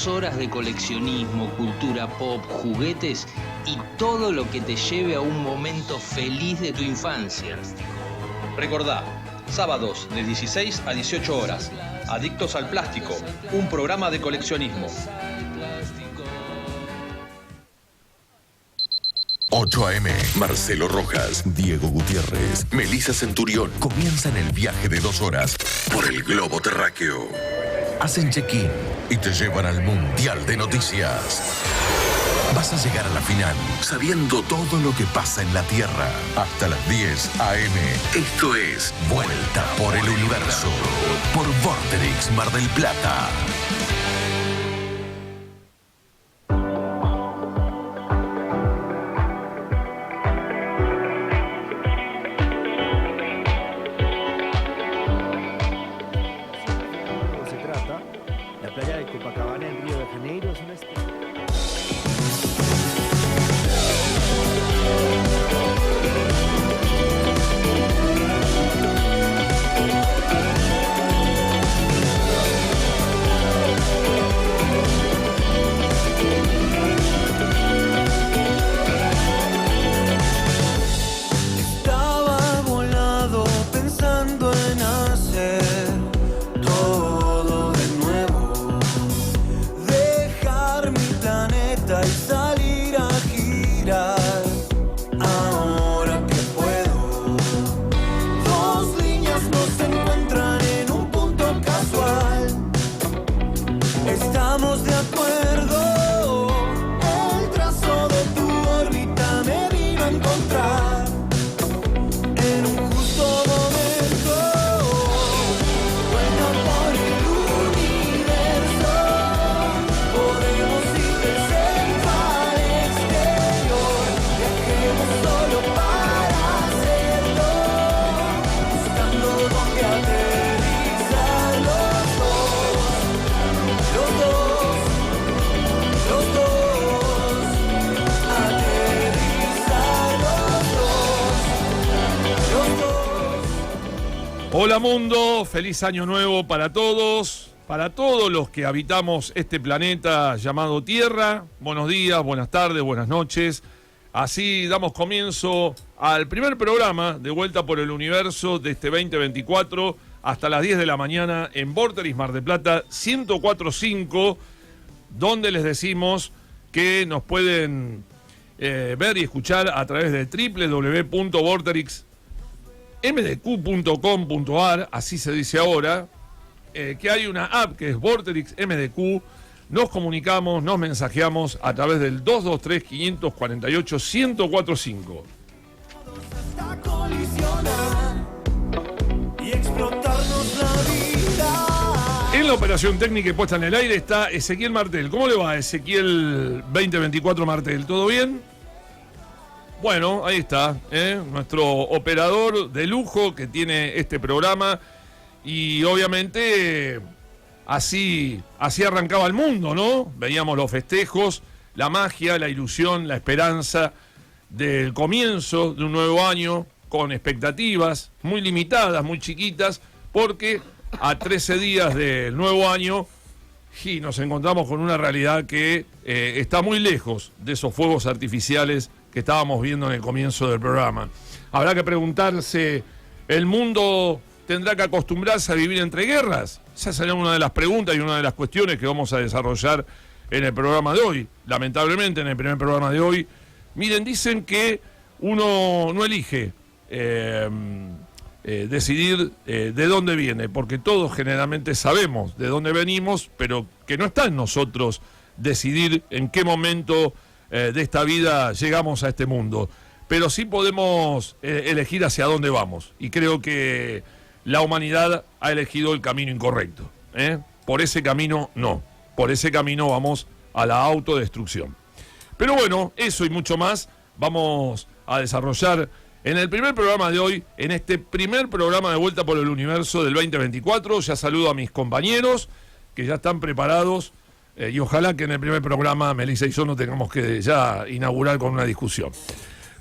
2 horas de coleccionismo, cultura pop, juguetes y todo lo que te lleve a un momento feliz de tu infancia. Recordá, sábados de 16 a 18 horas, Adictos al Plástico, un programa de coleccionismo. 8 AM, Marcelo Rojas, Diego Gutiérrez, Melissa Centurión comienzan el viaje de 2 horas por el globo terráqueo. Hacen check-in y te llevan al Mundial de Noticias. Vas a llegar a la final sabiendo todo lo que pasa en la Tierra. Hasta las 10 AM. Esto es Vuelta por el Universo por Vorterix Mar del Plata. Hola mundo, feliz año nuevo para todos los que habitamos este planeta llamado Tierra. Buenos días, buenas tardes, buenas noches. Así damos comienzo al primer programa de Vuelta por el Universo de este 2024 hasta las 10 de la mañana en Vorterix Mar del Plata 104.5, donde les decimos que nos pueden ver y escuchar a través de www.vorterixmdq.com.ar, así se dice ahora, que hay una app que es Vorterix MDQ. Nos comunicamos, nos mensajeamos a través del 223-548-1045. En la operación técnica y puesta en el aire está Ezequiel Martel. ¿Cómo le va, Ezequiel 2024 Martel? ¿Todo bien? Bueno, ahí está, nuestro operador de lujo que tiene este programa. Y obviamente así arrancaba el mundo, ¿no? Veíamos los festejos, la magia, la ilusión, la esperanza del comienzo de un nuevo año, con expectativas muy limitadas, muy chiquitas, porque a 13 días del nuevo año y nos encontramos con una realidad que está muy lejos de esos fuegos artificiales que estábamos viendo en el comienzo del programa. Habrá que preguntarse, ¿el mundo tendrá que acostumbrarse a vivir entre guerras? Esa será una de las preguntas y una de las cuestiones que vamos a desarrollar en el programa de hoy. Lamentablemente, en el primer programa de hoy, miren, dicen que uno no elige decidir de dónde viene, porque todos generalmente sabemos de dónde venimos, pero que no está en nosotros decidir en qué momento de esta vida llegamos a este mundo. Pero sí podemos elegir hacia dónde vamos, y creo que la humanidad ha elegido el camino incorrecto. Por ese camino no, por ese camino vamos a la autodestrucción. Pero bueno, eso y mucho más vamos a desarrollar en el primer programa de hoy, en este primer programa de Vuelta por el Universo del 2024. Ya saludo a mis compañeros que ya están preparados y ojalá que en el primer programa, Melissa y yo, no tengamos que ya inaugurar con una discusión.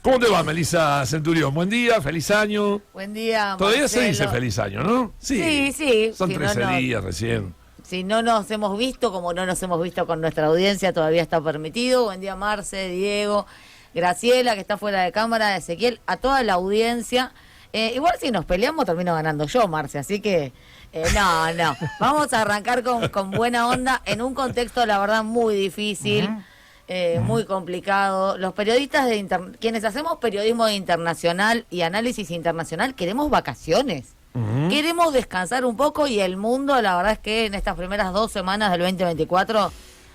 ¿Cómo te va, Melissa Centurión? Buen día, feliz año. Buen día, Todavía Marcelo. se dice feliz año, ¿no? Sí. Son si 13 no, días recién. si no nos hemos visto, como no nos hemos visto con nuestra audiencia, todavía está permitido. Buen día, Marce, Diego, Graciela, que está fuera de cámara, Ezequiel, a toda la audiencia. Igual si nos peleamos termino ganando yo, Marce, así que no. Vamos a arrancar con buena onda en un contexto, la verdad, muy difícil, muy complicado. Los periodistas quienes hacemos periodismo internacional y análisis internacional, queremos vacaciones. Queremos descansar un poco y el mundo, la verdad es que en estas primeras 2 semanas del 2024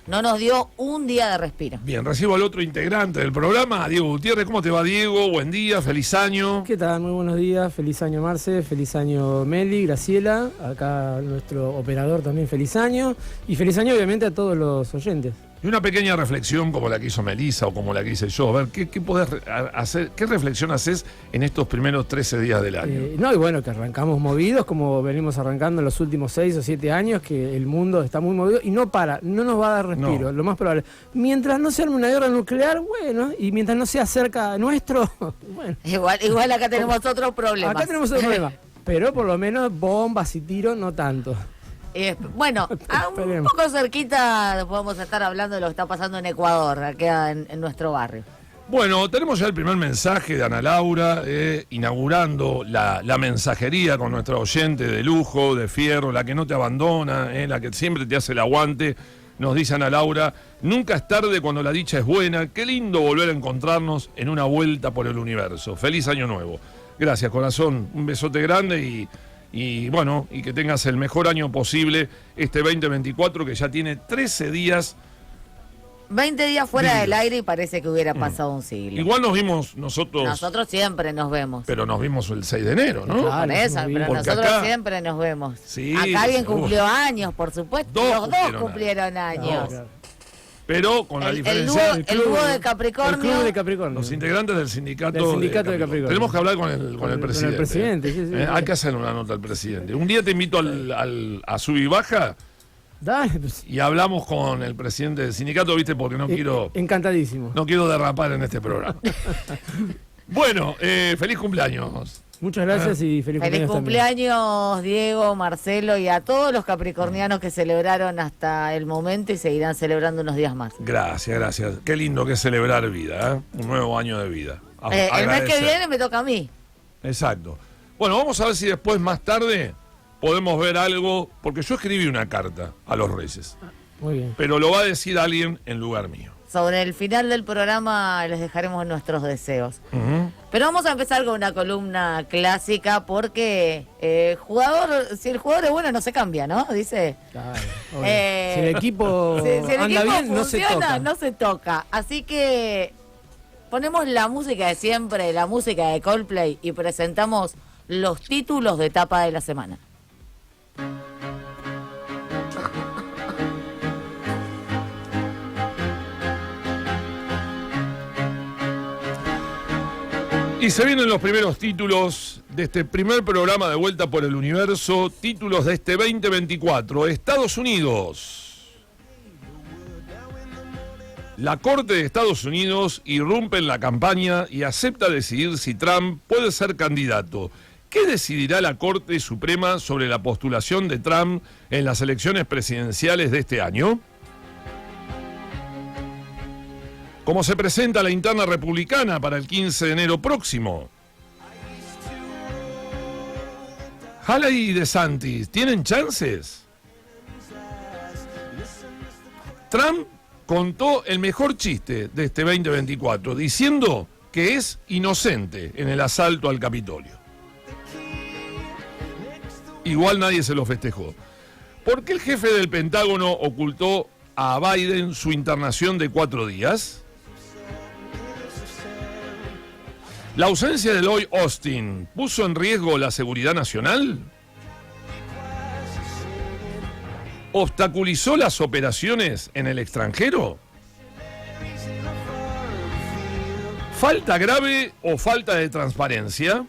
no nos dio un día de respiro. Bien, recibo al otro integrante del programa, Diego Gutiérrez. ¿Cómo te va, Diego? Buen día, feliz año. ¿Qué tal? Muy buenos días, feliz año Marce, feliz año Meli, Graciela, acá nuestro operador también feliz año, y feliz año obviamente a todos los oyentes. Y una pequeña reflexión como la que hizo Melissa o como la que hice yo. A ver, ¿qué podés hacer? ¿Qué reflexión haces en estos primeros 13 días del año? Y bueno, que arrancamos movidos como venimos arrancando en los últimos 6 o 7 años, que el mundo está muy movido y no nos va a dar respiro, lo más probable. Mientras no se arme una guerra nuclear, bueno, y mientras no sea cerca nuestro, bueno. Igual acá tenemos otro problema. Acá tenemos otro problema, pero por lo menos bombas y tiros no tanto. Bueno, un poco cerquita podemos estar hablando de lo que está pasando en Ecuador, acá en nuestro barrio. Bueno, tenemos ya el primer mensaje de Ana Laura, inaugurando la mensajería con nuestra oyente de lujo, de fierro, la que no te abandona, la que siempre te hace el aguante. Nos dice Ana Laura, nunca es tarde cuando la dicha es buena, qué lindo volver a encontrarnos en una vuelta por el universo. Feliz año nuevo. Gracias, corazón, un besote grande y bueno, y que tengas el mejor año posible este 2024, que ya tiene 13 días. 20 días fuera del aire y parece que hubiera pasado un siglo. Igual nos vimos nosotros. Nosotros siempre nos vemos. Pero nos vimos el 6 de enero, ¿no? Claro, por eso, pero porque nosotros acá, siempre nos vemos. Sí, acá alguien cumplió años, por supuesto. Los dos cumplieron años. Claro. Pero con la diferencia. El dúo de Capricornio. El club de Capricornio. Los integrantes del sindicato de Capricornio. Tenemos que hablar con el presidente. Con el presidente, sí. Hay que hacer una nota al presidente. Un día te invito a Sub y Baja. Dale, pues. Y hablamos con el presidente del sindicato, ¿viste? Porque no quiero. Encantadísimo. No quiero derrapar en este programa. Bueno, feliz cumpleaños. Muchas gracias y feliz cumpleaños, Diego, Marcelo y a todos los capricornianos que celebraron hasta el momento y seguirán celebrando unos días más. Gracias. Qué lindo que es celebrar vida, ¿eh? Un nuevo año de vida. El mes que viene me toca a mí. Exacto. Bueno, vamos a ver si después, más tarde, podemos ver algo, porque yo escribí una carta a los Reyes. Muy bien. Pero lo va a decir alguien en lugar mío. Sobre el final del programa les dejaremos nuestros deseos. Pero vamos a empezar con una columna clásica porque si el jugador es bueno no se cambia, ¿no? Dice. Claro, si el equipo anda bien, funciona, no se toca. Así que ponemos la música de siempre, la música de Coldplay y presentamos los títulos de etapa de la semana. Y se vienen los primeros títulos de este primer programa de Vuelta por el Universo, títulos de este 2024. Estados Unidos. La Corte de Estados Unidos irrumpe en la campaña y acepta decidir si Trump puede ser candidato. ¿Qué decidirá la Corte Suprema sobre la postulación de Trump en las elecciones presidenciales de este año? ¿Cómo se presenta la interna republicana para el 15 de enero próximo? Haley y DeSantis, ¿tienen chances? Trump contó el mejor chiste de este 2024, diciendo que es inocente en el asalto al Capitolio. Igual nadie se lo festejó. ¿Por qué el jefe del Pentágono ocultó a Biden su internación de 4 días? ¿La ausencia de Lloyd Austin puso en riesgo la seguridad nacional? ¿Obstaculizó las operaciones en el extranjero? ¿Falta grave o falta de transparencia?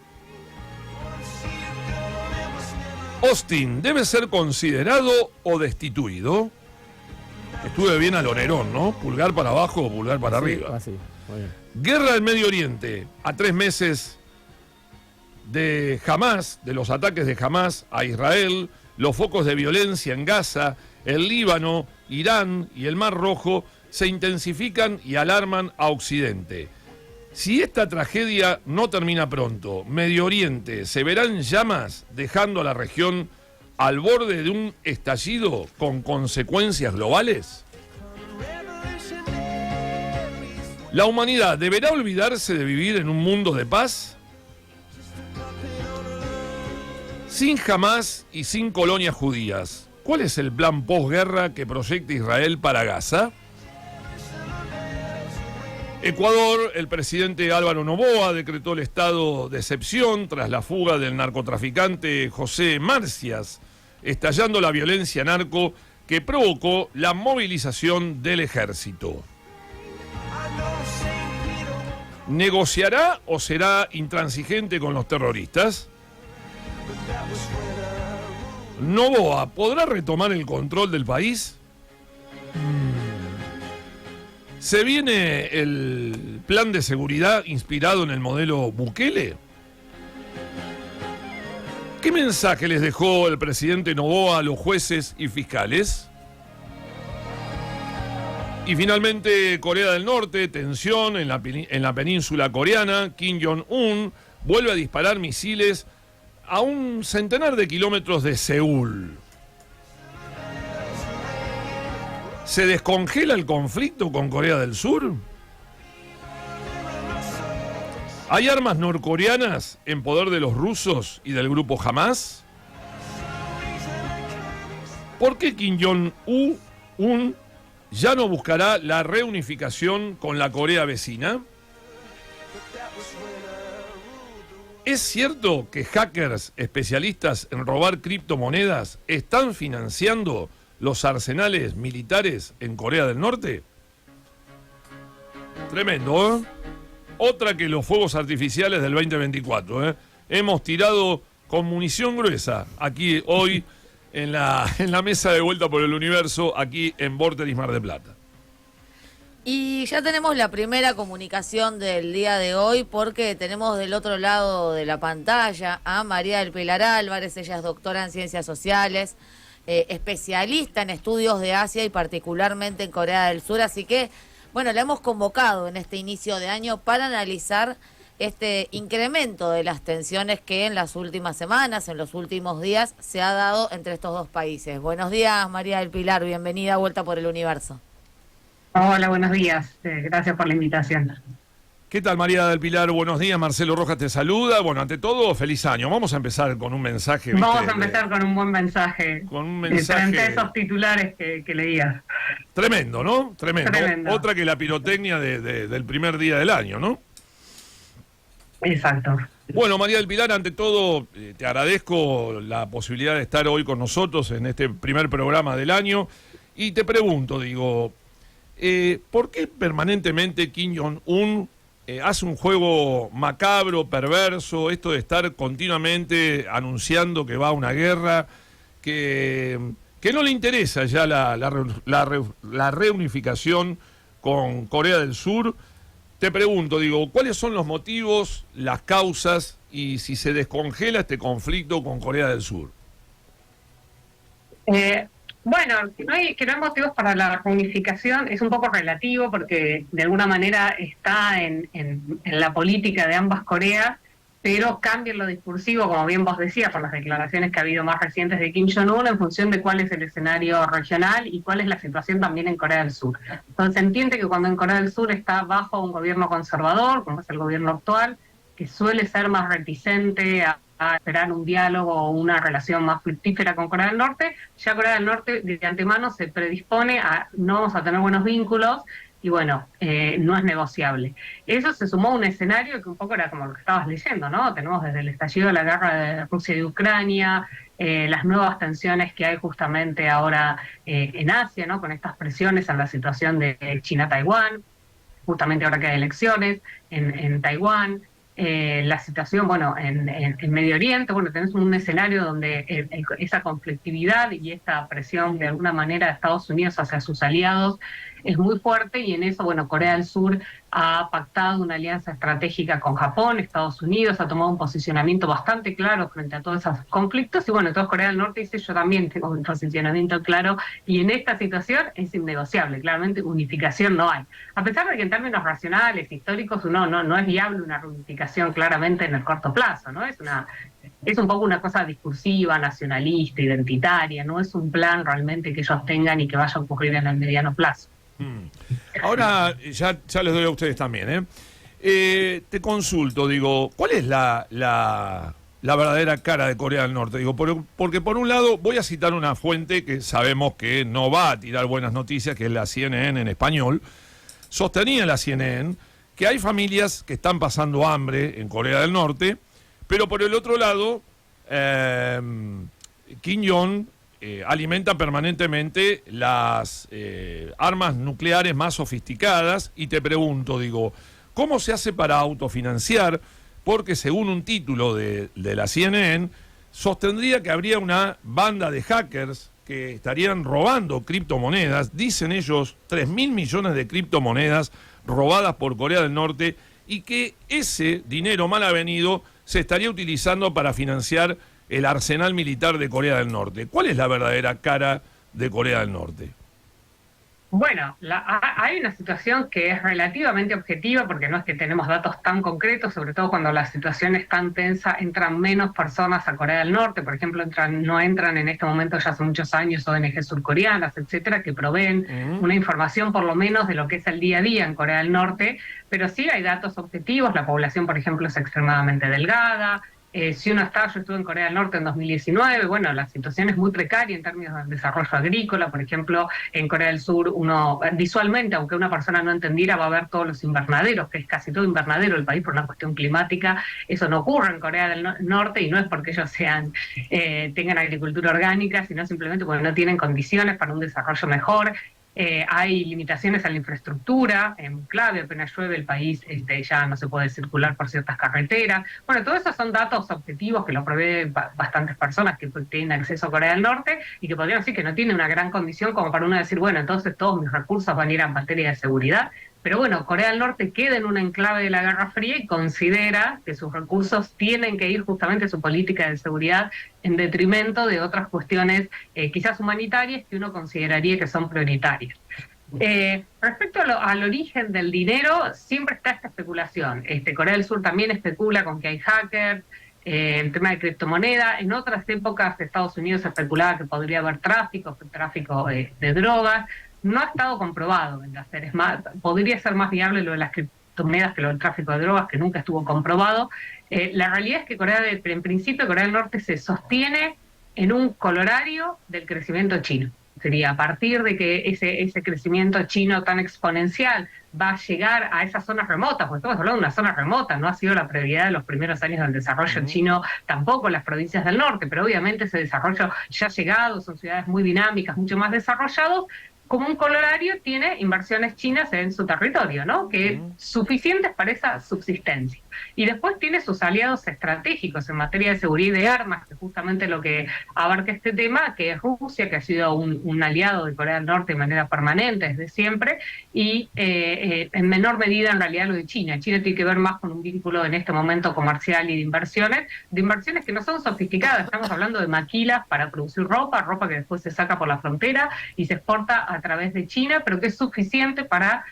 ¿Austin debe ser considerado o destituido? Estuve bien al Onerón, ¿no? Pulgar para abajo o pulgar para arriba. Así, muy bien. Guerra del Medio Oriente, a 3 meses de Hamás, de los ataques de Hamás a Israel, los focos de violencia en Gaza, El Líbano, Irán y el Mar Rojo se intensifican y alarman a Occidente. Si esta tragedia no termina pronto, Medio Oriente se verá en llamas, dejando a la región al borde de un estallido con consecuencias globales. ¿La humanidad deberá olvidarse de vivir en un mundo de paz? Sin Hamás y sin colonias judías, ¿cuál es el plan posguerra que proyecta Israel para Gaza? Ecuador, el presidente Álvaro Noboa decretó el estado de excepción tras la fuga del narcotraficante José Marcias, estallando la violencia narco que provocó la movilización del ejército. ¿Negociará o será intransigente con los terroristas? ¿Noboa podrá retomar el control del país? ¿Se viene el plan de seguridad inspirado en el modelo Bukele? ¿Qué mensaje les dejó el presidente Noboa a los jueces y fiscales? Y finalmente, Corea del Norte, tensión en la península coreana. Kim Jong-un vuelve a disparar misiles a un centenar de kilómetros de Seúl. ¿Se descongela el conflicto con Corea del Sur? ¿Hay armas norcoreanas en poder de los rusos y del grupo Hamás? ¿Por qué Kim Jong-un ya no buscará la reunificación con la Corea vecina? ¿Es cierto que hackers especialistas en robar criptomonedas están financiando los arsenales militares en Corea del Norte? Tremendo, ¿eh? Otra que los fuegos artificiales del 2024, ¿eh? Hemos tirado con munición gruesa aquí hoy en la mesa de Vuelta por el Universo, aquí en Vorterix Mar del Plata. Y ya tenemos la primera comunicación del día de hoy porque tenemos del otro lado de la pantalla a María del Pilar Álvarez. Ella es doctora en Ciencias Sociales, especialista en estudios de Asia y particularmente en Corea del Sur. Así que, bueno, la hemos convocado en este inicio de año para analizar este incremento de las tensiones que en las últimas semanas, en los últimos días, se ha dado entre estos dos países. Buenos días, María del Pilar, bienvenida a Vuelta por el Universo. Hola, buenos días. Gracias por la invitación. ¿Qué tal, María del Pilar? Buenos días, Marcelo Rojas te saluda. Bueno, ante todo, feliz año. Vamos a empezar con un mensaje. ¿Viste? Vamos a empezar con un buen mensaje. Con un mensaje. Frente a esos titulares que leías. Tremendo, ¿no? Tremendo. Tremendo. Otra que la pirotecnia del primer día del año, ¿no? Exacto. Bueno, María del Pilar, ante todo, te agradezco la posibilidad de estar hoy con nosotros en este primer programa del año. Y te pregunto, digo, ¿por qué permanentemente Kim Jong-un hace un juego macabro, perverso, esto de estar continuamente anunciando que va a una guerra, que no le interesa ya la reunificación con Corea del Sur? Te pregunto, digo, ¿cuáles son los motivos, las causas y si se descongela este conflicto con Corea del Sur? Bueno, que no hay motivos para la reunificación es un poco relativo porque de alguna manera está en la política de ambas Coreas, pero cambia lo discursivo, como bien vos decías, por las declaraciones que ha habido más recientes de Kim Jong-un en función de cuál es el escenario regional y cuál es la situación también en Corea del Sur. Entonces se entiende que cuando en Corea del Sur está bajo un gobierno conservador, como es el gobierno actual, que suele ser más reticente a esperar un diálogo o una relación más fructífera con Corea del Norte, ya Corea del Norte de antemano se predispone a no vamos a tener buenos vínculos y bueno, no es negociable. Eso se sumó a un escenario que un poco era como lo que estabas leyendo, ¿no? Tenemos desde el estallido de la guerra de Rusia y Ucrania, las nuevas tensiones que hay justamente ahora en Asia, ¿no? Con estas presiones en la situación de China-Taiwán, justamente ahora que hay elecciones en Taiwán. La situación, bueno, en Medio Oriente, bueno, tenés un escenario donde esa conflictividad y esta presión de alguna manera de Estados Unidos hacia sus aliados es muy fuerte, y en eso, bueno, Corea del Sur ha pactado una alianza estratégica con Japón, Estados Unidos, ha tomado un posicionamiento bastante claro frente a todos esos conflictos, y bueno, entonces Corea del Norte dice, yo también tengo un posicionamiento claro, y en esta situación es innegociable, claramente unificación no hay. A pesar de que en términos racionales, históricos, no es viable una reunificación claramente en el corto plazo, ¿no? Es un poco una cosa discursiva, nacionalista, identitaria, no es un plan realmente que ellos tengan y que vaya a ocurrir en el mediano plazo. Ahora, ya les doy a ustedes también, te consulto, digo, ¿cuál es la verdadera cara de Corea del Norte? Digo, porque por un lado voy a citar una fuente que sabemos que no va a tirar buenas noticias, que es la CNN en español. Sostenía la CNN que hay familias que están pasando hambre en Corea del Norte, pero por el otro lado, Kim Jong alimenta permanentemente las armas nucleares más sofisticadas, y te pregunto, digo, ¿cómo se hace para autofinanciar? Porque según un título de la CNN, sostendría que habría una banda de hackers que estarían robando criptomonedas, dicen ellos, 3.000 millones de criptomonedas robadas por Corea del Norte, y que ese dinero mal avenido se estaría utilizando para financiar el arsenal militar de Corea del Norte. ¿Cuál es la verdadera cara de Corea del Norte? Bueno, hay una situación que es relativamente objetiva, porque no es que tenemos datos tan concretos, sobre todo cuando la situación es tan tensa, entran menos personas a Corea del Norte, por ejemplo, no entran en este momento, ya hace muchos años, ONG surcoreanas, etcétera, que proveen una información por lo menos de lo que es el día a día en Corea del Norte, pero sí hay datos objetivos, la población, por ejemplo, es extremadamente delgada. Si uno yo estuve en Corea del Norte en 2019, bueno, la situación es muy precaria en términos de desarrollo agrícola. Por ejemplo, en Corea del Sur, uno visualmente, aunque una persona no entendiera, va a ver todos los invernaderos, que es casi todo invernadero el país por una cuestión climática. Eso no ocurre en Corea del Norte, y no es porque ellos tengan agricultura orgánica, sino simplemente porque no tienen condiciones para un desarrollo mejor. Hay limitaciones a la infraestructura, en clave, apenas llueve el país ya no se puede circular por ciertas carreteras. Bueno, todos esos son datos objetivos que lo proveen bastantes personas que tienen acceso a Corea del Norte, y que podrían decir que no tiene una gran condición como para uno decir, bueno, entonces todos mis recursos van a ir en materia de seguridad. Pero bueno, Corea del Norte queda en un enclave de la Guerra Fría y considera que sus recursos tienen que ir justamente a su política de seguridad, en detrimento de otras cuestiones quizás humanitarias que uno consideraría que son prioritarias. Respecto al origen del dinero, siempre está esta especulación. Corea del Sur también especula con que hay hackers, el tema de criptomoneda. En otras épocas Estados Unidos especulaba que podría haber tráfico de drogas. No ha estado comprobado en hacer, es más, podría ser más viable lo de las criptomonedas que lo del tráfico de drogas, que nunca estuvo comprobado. La realidad es que en principio Corea del Norte se sostiene en un colorario del crecimiento chino. Sería a partir de que ese crecimiento chino tan exponencial va a llegar a esas zonas remotas, porque estamos hablando de una zona remota, no ha sido la prioridad de los primeros años del desarrollo chino, tampoco las provincias del norte, pero obviamente ese desarrollo ya ha llegado, son ciudades muy dinámicas, mucho más desarrollados. Como un colorario tiene inversiones chinas en su territorio, ¿no? Que suficientes para esa subsistencia. Y después tiene sus aliados estratégicos en materia de seguridad y de armas, que es justamente lo que abarca este tema, que es Rusia, que ha sido un aliado de Corea del Norte de manera permanente desde siempre, y en menor medida en realidad lo de China. China tiene que ver más con un vínculo en este momento comercial y de inversiones que no son sofisticadas. Estamos hablando de maquilas para producir ropa que después se saca por la frontera y se exporta a través de China, pero que es suficiente para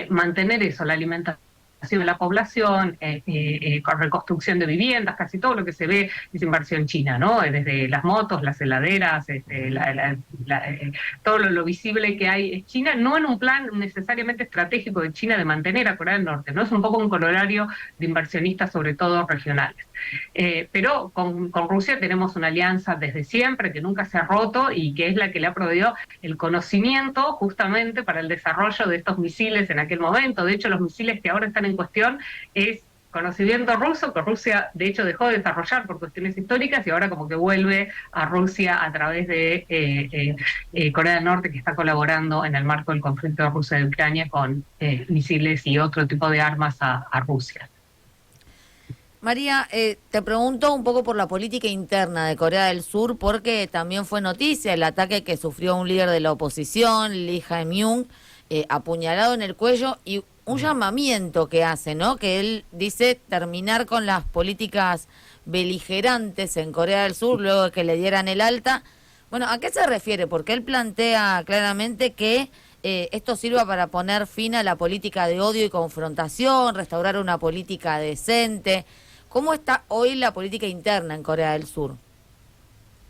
mantener eso, la alimentación de la población, con reconstrucción de viviendas, casi todo lo que se ve es inversión china, ¿no? Desde las motos, las heladeras, todo lo visible que hay es China, no en un plan necesariamente estratégico de China de mantener a Corea del Norte, ¿no? Es un poco un colorario de inversionistas, sobre todo regionales. Pero con Rusia tenemos una alianza desde siempre, que nunca se ha roto, y que es la que le ha proveído el conocimiento justamente para el desarrollo de estos misiles en aquel momento. De hecho, los misiles que ahora están en cuestión es conocimiento ruso, que Rusia de hecho dejó de desarrollar por cuestiones históricas, y ahora como que vuelve a Rusia a través de Corea del Norte, que está colaborando en el marco del conflicto de Rusia y Ucrania con misiles y otro tipo de armas a Rusia. María, te pregunto un poco por la política interna de Corea del Sur, porque también fue noticia el ataque que sufrió un líder de la oposición, Lee Jae-myung, apuñalado en el cuello, y un llamamiento que hace, ¿no? Que él dice terminar con las políticas beligerantes en Corea del Sur luego de que le dieran el alta. Bueno, ¿a qué se refiere? Porque él plantea claramente que esto sirva para poner fin a la política de odio y confrontación, restaurar una política decente. ¿Cómo está hoy la política interna en Corea del Sur?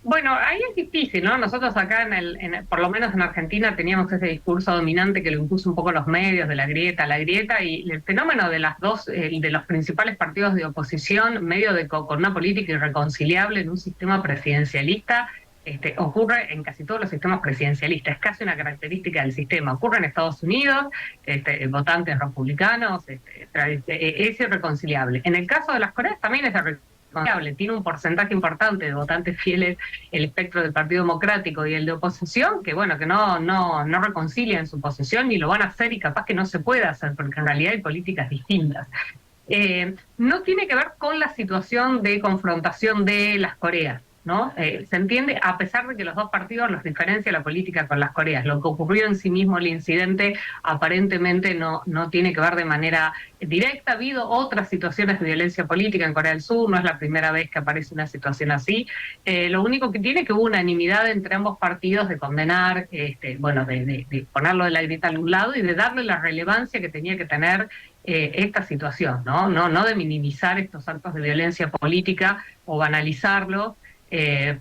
Bueno, ahí es difícil, ¿no? Nosotros acá, por lo menos en Argentina, teníamos ese discurso dominante que lo impuso un poco los medios, de la grieta, y el fenómeno de de los principales partidos de oposición, con una política irreconciliable en un sistema presidencialista, ocurre en casi todos los sistemas presidencialistas. Es casi una característica del sistema. Ocurre en Estados Unidos, votantes republicanos, es irreconciliable. En el caso de las Coreas también es irreconciliable. Tiene un porcentaje importante de votantes fieles el espectro del Partido Democrático y el de oposición, que bueno, que no reconcilian su posición, ni lo van a hacer, y capaz que no se puede hacer, porque en realidad hay políticas distintas. No tiene que ver con la situación de confrontación de las Coreas, ¿no? Se entiende, a pesar de que los dos partidos los diferencia la política con las Coreas. Lo que ocurrió en sí mismo, el incidente, aparentemente no tiene que ver de manera directa. Ha habido otras situaciones de violencia política en Corea del Sur, no es la primera vez que aparece una situación así. Lo único que tiene que hubo unanimidad entre ambos partidos de condenar, de ponerlo de la grieta a un lado y de darle la relevancia que tenía que tener esta situación, no de minimizar estos actos de violencia política o banalizarlos.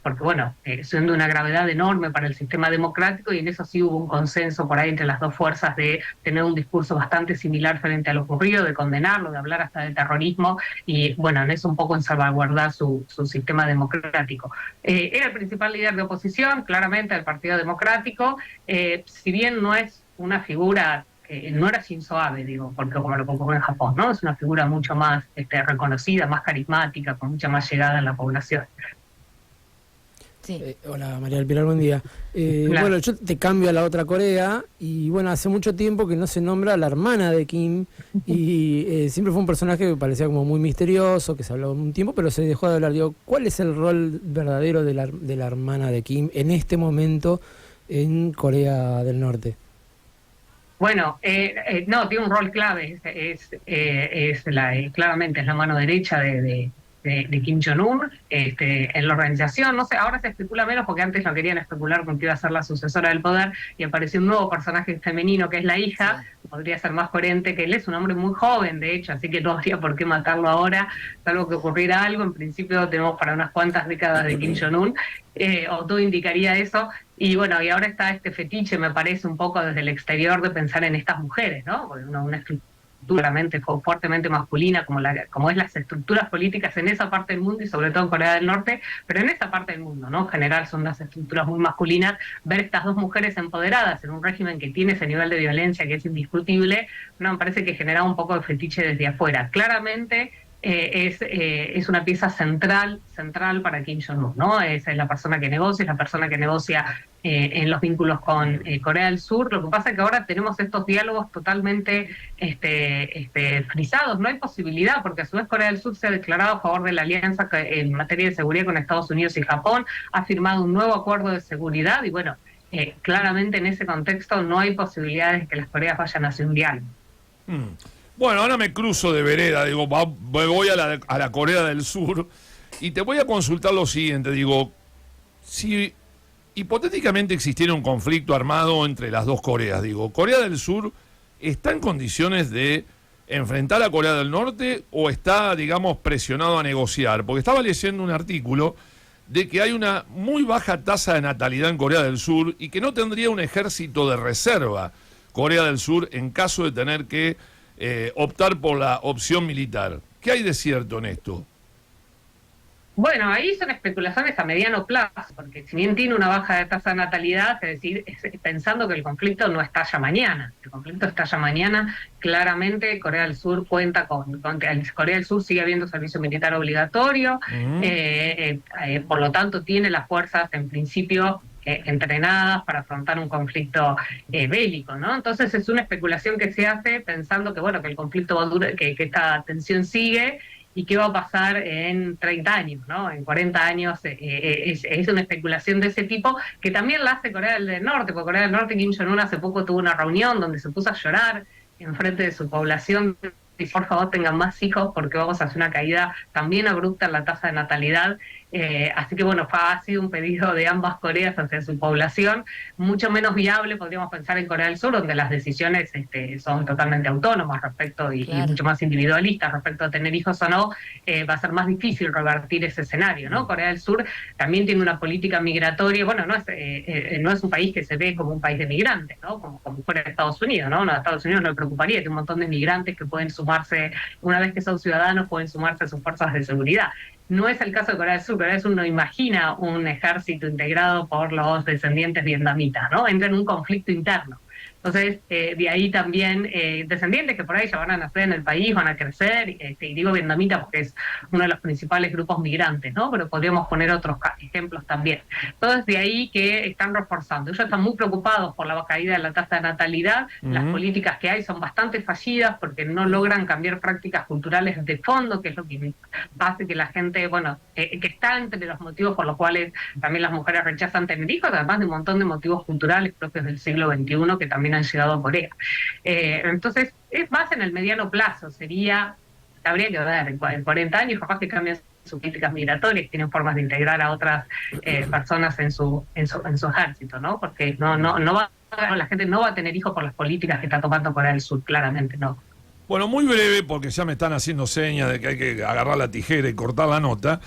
Porque bueno, son de una gravedad enorme para el sistema democrático, y en eso sí hubo un consenso por ahí entre las dos fuerzas de tener un discurso bastante similar frente a lo ocurrido, de condenarlo, de hablar hasta de terrorismo, y bueno, en eso un poco en salvaguardar su sistema democrático. Era el principal líder de oposición, claramente, del Partido Democrático, si bien no es una figura... no era Shinzo Abe, digo, porque como lo ocurrió en Japón, ¿no? Es una figura mucho más reconocida, más carismática, con mucha más llegada en la población. Sí. Hola María del Pilar, buen día. Bueno, yo te cambio a la otra Corea, y bueno, hace mucho tiempo que no se nombra a la hermana de Kim, y siempre fue un personaje que parecía como muy misterioso, que se habló un tiempo, pero se dejó de hablar. Digo, ¿cuál es el rol verdadero de la hermana de Kim en este momento en Corea del Norte? Bueno, no, tiene un rol clave, claramente es la mano derecha de Kim Jong-un en la organización. No sé, ahora se especula menos porque antes no querían especular con que iba a ser la sucesora del poder, y apareció un nuevo personaje femenino que es la hija. Sí. Podría ser más coherente que él, es un hombre muy joven de hecho, así que no habría por qué matarlo ahora, salvo que ocurriera algo. En principio tenemos para unas cuantas décadas de Kim Jong-un, o todo indicaría eso. Y bueno, y ahora está este fetiche, me parece, un poco desde el exterior, de pensar en estas mujeres, ¿no? Porque una estructura fuertemente masculina, como es las estructuras políticas en esa parte del mundo, y sobre todo en Corea del Norte, pero en esa parte del mundo, ¿no? En general son unas estructuras muy masculinas. Ver estas dos mujeres empoderadas en un régimen que tiene ese nivel de violencia que es indiscutible, no, me parece que genera un poco de fetiche desde afuera. Claramente es una pieza central para Kim Jong-un, ¿no? Es la persona que negocia, es la persona que negocia en los vínculos con Corea del Sur. Lo que pasa es que ahora tenemos estos diálogos totalmente frisados. No hay posibilidad, porque a su vez Corea del Sur se ha declarado a favor de la alianza en materia de seguridad con Estados Unidos y Japón, ha firmado un nuevo acuerdo de seguridad, y bueno, claramente en ese contexto no hay posibilidades de que las Coreas vayan hacia un diálogo. Bueno, ahora me cruzo de vereda, digo, voy a la Corea del Sur, y te voy a consultar lo siguiente, digo, si hipotéticamente existiera un conflicto armado entre las dos Coreas, digo, ¿Corea del Sur está en condiciones de enfrentar a Corea del Norte, o está, digamos, presionado a negociar? Porque estaba leyendo un artículo de que hay una muy baja tasa de natalidad en Corea del Sur, y que no tendría un ejército de reserva Corea del Sur en caso de tener que optar por la opción militar. ¿Qué hay de cierto en esto? Bueno, ahí son especulaciones a mediano plazo, porque si bien tiene una baja de tasa de natalidad, es decir, pensando que el conflicto no estalla mañana. El conflicto estalla mañana, claramente Corea del Sur cuenta con Corea del Sur sigue habiendo servicio militar obligatorio, por lo tanto tiene las fuerzas en principio entrenadas para afrontar un conflicto bélico, ¿no? Entonces es una especulación que se hace pensando que bueno, que el conflicto va a durar, que esta tensión sigue, y qué va a pasar en 30 años, ¿no? En 40 años es una especulación de ese tipo que también la hace Corea del Norte, porque Corea del Norte, Kim Jong-un hace poco tuvo una reunión donde se puso a llorar en frente de su población y por favor tengan más hijos porque vamos a hacer una caída también abrupta en la tasa de natalidad. Así que bueno, ha sido un pedido de ambas Coreas hacia su población, mucho menos viable, podríamos pensar en Corea del Sur, donde las decisiones son totalmente autónomas respecto y mucho más individualistas respecto a tener hijos o no, va a ser más difícil revertir ese escenario, ¿no? Corea del Sur también tiene una política migratoria, bueno, no es un país que se ve como un país de migrantes, ¿no? Como fuera de Estados Unidos, ¿no? A Estados Unidos no le preocuparía, tiene un montón de migrantes que pueden sumarse, una vez que son ciudadanos, pueden sumarse a sus fuerzas de seguridad. No es el caso de Corea del Sur. Corea del Sur no imagina un ejército integrado por los descendientes vietnamitas, ¿no? Entra en un conflicto interno. Entonces, de ahí también descendientes que por ahí ya van a nacer en el país, van a crecer, y digo vietnamita porque es uno de los principales grupos migrantes, ¿no? Pero podríamos poner otros ejemplos también. Entonces, de ahí que están reforzando. Ellos están muy preocupados por la caída de la tasa de natalidad. Las políticas que hay son bastante fallidas porque no logran cambiar prácticas culturales de fondo, que es lo que hace que la gente, bueno, que está entre los motivos por los cuales también las mujeres rechazan tener hijos, además de un montón de motivos culturales propios del siglo XXI que también han llegado a Corea. Entonces, es más en el mediano plazo, habría que ver, en 40 años capaz que cambian sus políticas migratorias, tienen formas de integrar a otras personas en su ejército, ¿no? Porque la gente no va a tener hijos por las políticas que está tomando Corea del Sur, claramente no. Bueno, muy breve, porque ya me están haciendo señas de que hay que agarrar la tijera y cortar la nota.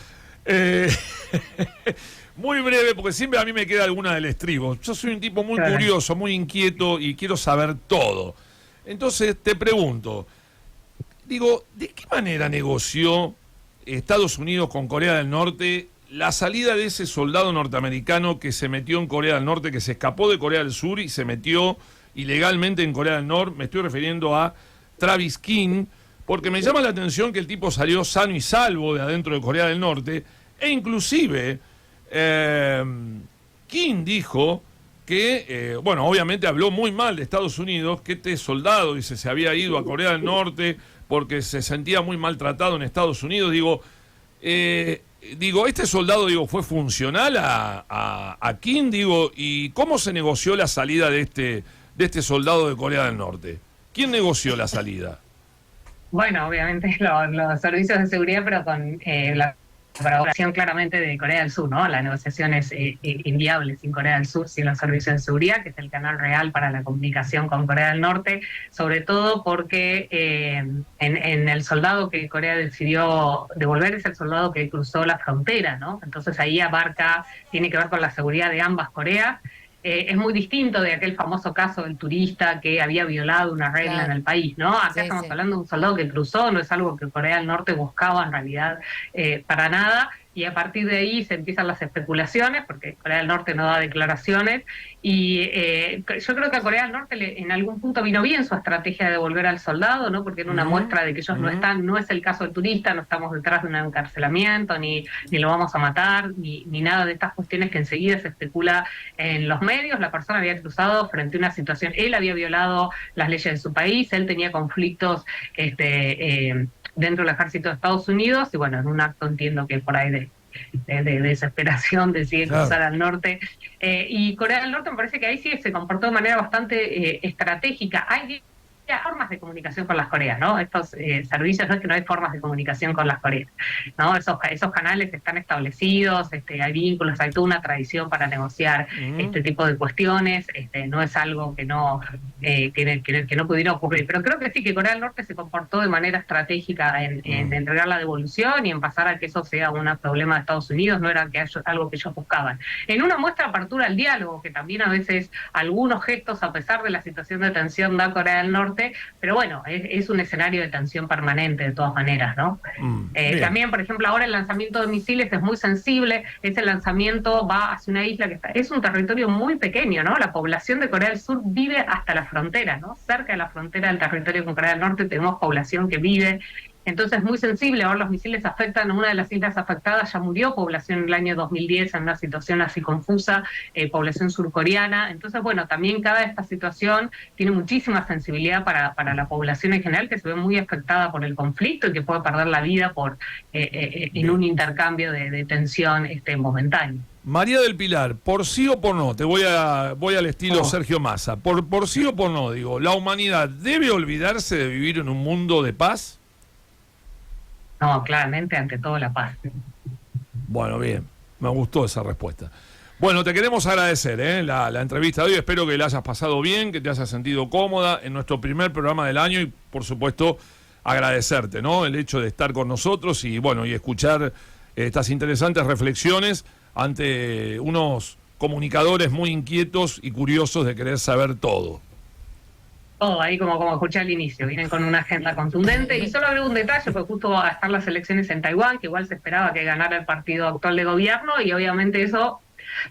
Muy breve, porque siempre a mí me queda alguna del estribo. Yo soy un tipo muy curioso, muy inquieto y quiero saber todo. Entonces te pregunto, digo, ¿de qué manera negoció Estados Unidos con Corea del Norte la salida de ese soldado norteamericano que se metió en Corea del Norte, que se escapó de Corea del Sur y se metió ilegalmente en Corea del Norte? Me estoy refiriendo a Travis King, porque me llama la atención que el tipo salió sano y salvo de adentro de Corea del Norte, e inclusive King dijo que, bueno, obviamente habló muy mal de Estados Unidos, que este soldado, dice, se había ido a Corea del Norte porque se sentía muy maltratado en Estados Unidos. Digo, este soldado, fue funcional a King, ¿y cómo se negoció la salida de este soldado de Corea del Norte? ¿Quién negoció la salida? Bueno, obviamente los servicios de seguridad, pero con la colaboración claramente de Corea del Sur, ¿no? La negociación es inviable sin Corea del Sur, sin los servicios de seguridad, que es el canal real para la comunicación con Corea del Norte, sobre todo porque en el soldado que Corea decidió devolver es el soldado que cruzó la frontera, ¿no? Entonces ahí tiene que ver con la seguridad de ambas Coreas. Es muy distinto de aquel famoso caso del turista que había violado una regla en el país, ¿no? Acá estamos hablando de un soldado que cruzó, no es algo que Corea del Norte buscaba en realidad para nada, y a partir de ahí se empiezan las especulaciones, porque Corea del Norte no da declaraciones, y yo creo que a Corea del Norte en algún punto vino bien su estrategia de devolver al soldado, ¿no? Porque era una muestra de que ellos no es el caso del turista, no estamos detrás de un encarcelamiento, ni lo vamos a matar, ni nada de estas cuestiones que enseguida se especula en los medios. La persona había cruzado frente a una situación, él había violado las leyes de su país, él tenía conflictos dentro del ejército de Estados Unidos, y bueno, en un acto entiendo que por ahí de desesperación decide cruzar al norte. Y Corea del Norte me parece que ahí sí se comportó de manera bastante estratégica. Hay formas de comunicación con las Coreas, ¿no? Estos servicios, no es que no hay formas de comunicación con las Coreas, ¿no? Esos canales están establecidos, hay vínculos, hay toda una tradición para negociar este tipo de cuestiones, no es algo que no pudiera ocurrir, pero creo que sí, que Corea del Norte se comportó de manera estratégica en entregar la devolución y en pasar a que eso sea un problema de Estados Unidos, no era algo que ellos buscaban. En una muestra de apertura al diálogo, que también a veces algunos gestos, a pesar de la situación de tensión, da Corea del Norte, pero bueno, es un escenario de tensión permanente de todas maneras, ¿no? También, por ejemplo, ahora el lanzamiento de misiles es muy sensible, ese lanzamiento va hacia una isla es un territorio muy pequeño, ¿no? La población de Corea del Sur vive hasta la frontera, ¿no? Cerca de la frontera del territorio con Corea del Norte tenemos población que vive entonces es muy sensible. Ahora los misiles afectan a una de las islas afectadas, ya murió población en el año 2010 en una situación así confusa, población surcoreana. Entonces, bueno, también cada esta situación tiene muchísima sensibilidad para la población en general, que se ve muy afectada por el conflicto y que puede perder la vida en un intercambio de tensión momentáneo. María del Pilar, por sí o por no, voy al estilo Sergio Massa, por sí o por no, digo, ¿la humanidad debe olvidarse de vivir en un mundo de paz? No, claramente, ante todo la paz. Bueno, bien, me gustó esa respuesta. Bueno, te queremos agradecer la entrevista de hoy, espero que la hayas pasado bien, que te hayas sentido cómoda en nuestro primer programa del año y, por supuesto, agradecerte, ¿no? El hecho de estar con nosotros y, bueno, y escuchar estas interesantes reflexiones ante unos comunicadores muy inquietos y curiosos de querer saber todo. Todo ahí como escuché al inicio, vienen con una agenda contundente. Y solo agrego un detalle, porque justo va a estar las elecciones en Taiwán, que igual se esperaba que ganara el partido actual de gobierno, y obviamente eso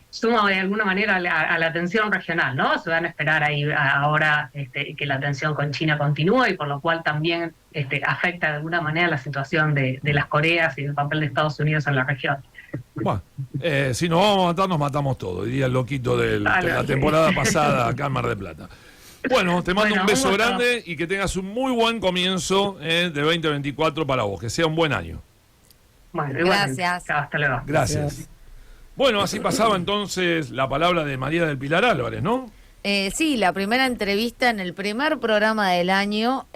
suma de alguna manera a la tensión regional, ¿no? Se van a esperar ahí ahora que la tensión con China continúe, y por lo cual también afecta de alguna manera la situación de las Coreas y el papel de Estados Unidos en la región. Bueno, si nos vamos a matar, nos matamos todos, diría el loquito de la temporada pasada acá en Mar del Plata. Bueno, te mando un beso grande y que tengas un muy buen comienzo de 2024 para vos, que sea un buen año. Bueno, gracias. Hasta luego. Gracias. Bueno, así pasaba entonces la palabra de María del Pilar Álvarez, ¿no? Sí, la primera entrevista en el primer programa del año,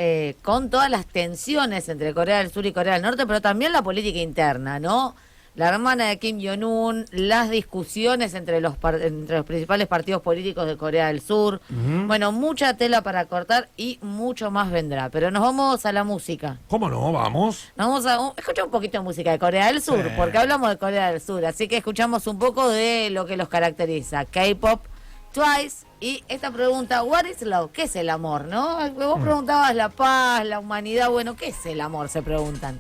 con todas las tensiones entre Corea del Sur y Corea del Norte, pero también la política interna, ¿no? La hermana de Kim Jong-un, las discusiones entre los principales partidos políticos de Corea del Sur. Bueno, mucha tela para cortar y mucho más vendrá. Pero nos vamos a la música. ¿Cómo no? Vamos. Vamos a escuchar un poquito de música de Corea del Sur, porque hablamos de Corea del Sur. Así que escuchamos un poco de lo que los caracteriza. K-pop, Twice y esta pregunta, what is love? ¿Qué es el amor? ¿No? Vos preguntabas la paz, la humanidad. Bueno, ¿qué es el amor? Se preguntan.